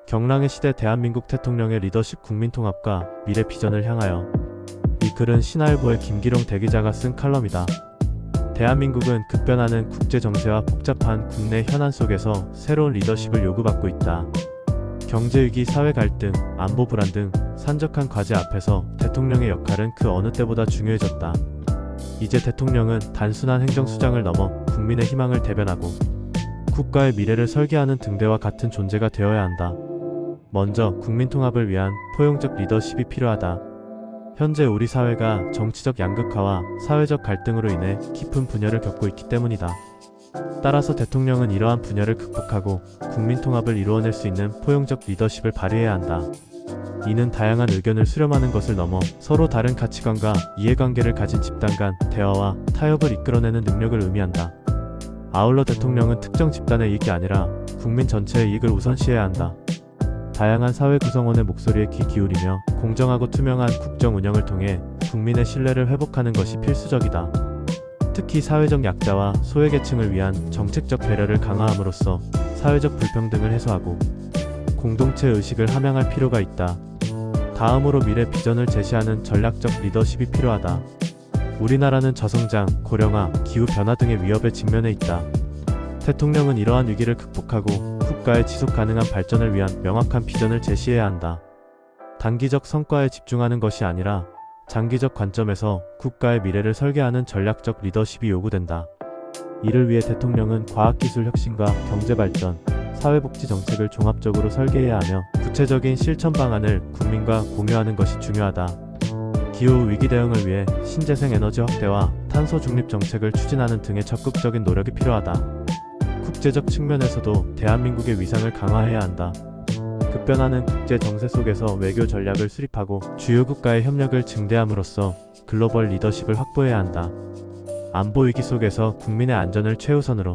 경랑의 시대 대한민국 대통령의 리더십 국민통합과 미래 비전을 향하여. 이 글은 신화일보의 김기룡 대기자가 쓴 칼럼이다. 대한민국은 급변하는 국제 정세와 복잡한 국내 현안 속에서 새로운 리더십을 요구받고 있다. 경제위기, 사회 갈등, 안보 불안 등 산적한 과제 앞에서 대통령의 역할은 그 어느 때보다 중요해졌다. 이제 대통령은 단순한 행정수장을 넘어 국민의 희망을 대변하고 국가의 미래를 설계하는 등대와 같은 존재가 되어야 한다. 먼저 국민통합을 위한 포용적 리더십이 필요하다. 현재 우리 사회가 정치적 양극화와 사회적 갈등으로 인해 깊은 분열을 겪고 있기 때문이다. 따라서 대통령은 이러한 분열을 극복하고 국민통합을 이루어낼 수 있는 포용적 리더십을 발휘해야 한다. 이는 다양한 의견을 수렴하는 것을 넘어 서로 다른 가치관과 이해관계를 가진 집단 간 대화와 타협을 이끌어내는 능력을 의미한다. 아울러 대통령은 특정 집단의 이익이 아니라 국민 전체의 이익을 우선시해야 한다. 다양한 사회 구성원의 목소리에 귀 기울이며 공정하고 투명한 국정 운영을 통해 국민의 신뢰를 회복하는 것이 필수적이다. 특히 사회적 약자와 소외계층을 위한 정책적 배려를 강화함으로써 사회적 불평등을 해소하고 공동체 의식을 함양할 필요가 있다. 다음으로 미래 비전을 제시하는 전략적 리더십이 필요하다. 우리나라는 저성장, 고령화, 기후변화 등의 위협에 직면해 있다. 대통령은 이러한 위기를 극복하고 국가의 지속 가능한 발전을 위한 명확한 비전을 제시해야 한다. 단기적 성과에 집중하는 것이 아니라 장기적 관점에서 국가의 미래를 설계하는 전략적 리더십이 요구된다. 이를 위해 대통령은 과학기술 혁신과 경제발전, 사회복지 정책을 종합적으로 설계해야 하며 구체적인 실천 방안을 국민과 공유하는 것이 중요하다. 기후 위기 대응을 위해 신재생 에너지 확대와 탄소 중립 정책을 추진하는 등의 적극적인 노력이 필요하다. 국제적 측면에서도 대한민국의 위상을 강화해야 한다. 급변하는 국제 정세 속에서 외교 전략을 수립하고 주요 국가의 협력을 증대함으로써 글로벌 리더십을 확보해야 한다. 안보 위기 속에서 국민의 안전을 최우선으로.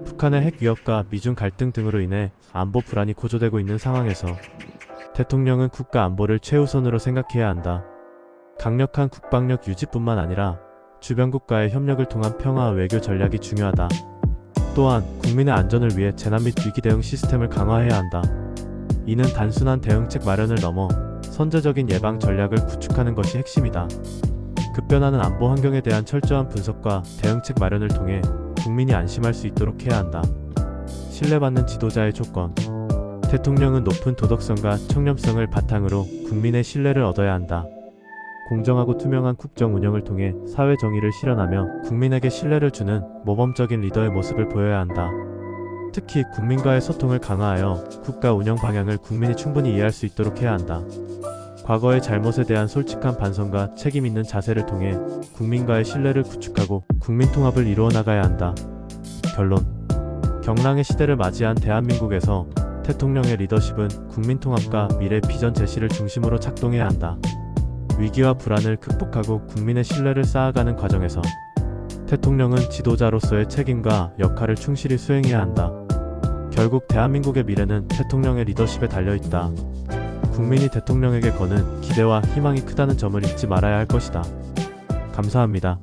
북한의 핵 위협과 미중 갈등 등으로 인해 안보 불안이 고조되고 있는 상황에서 대통령은 국가 안보를 최우선으로 생각해야 한다. 강력한 국방력 유지뿐만 아니라 주변 국가의 협력을 통한 평화 외교 전략이 중요하다. 또한 국민의 안전을 위해 재난 및 위기 대응 시스템을 강화해야 한다. 이는 단순한 대응책 마련을 넘어 선제적인 예방 전략을 구축하는 것이 핵심이다. 급변하는 안보 환경에 대한 철저한 분석과 대응책 마련을 통해 국민이 안심할 수 있도록 해야 한다. 신뢰받는 지도자의 조건. 대통령은 높은 도덕성과 청렴성을 바탕으로 국민의 신뢰를 얻어야 한다. 공정하고 투명한 국정 운영을 통해 사회 정의를 실현하며 국민에게 신뢰를 주는 모범적인 리더의 모습을 보여야 한다. 특히 국민과의 소통을 강화하여 국가 운영 방향을 국민이 충분히 이해할 수 있도록 해야 한다. 과거의 잘못에 대한 솔직한 반성과 책임 있는 자세를 통해 국민과의 신뢰를 구축하고 국민 통합을 이루어 나가야 한다. 결론. 경랑의 시대를 맞이한 대한민국에서 대통령의 리더십은 국민 통합과 미래 비전 제시를 중심으로 작동해야 한다. 위기와 불안을 극복하고 국민의 신뢰를 쌓아가는 과정에서 대통령은 지도자로서의 책임과 역할을 충실히 수행해야 한다. 결국 대한민국의 미래는 대통령의 리더십에 달려있다. 국민이 대통령에게 거는 기대와 희망이 크다는 점을 잊지 말아야 할 것이다. 감사합니다.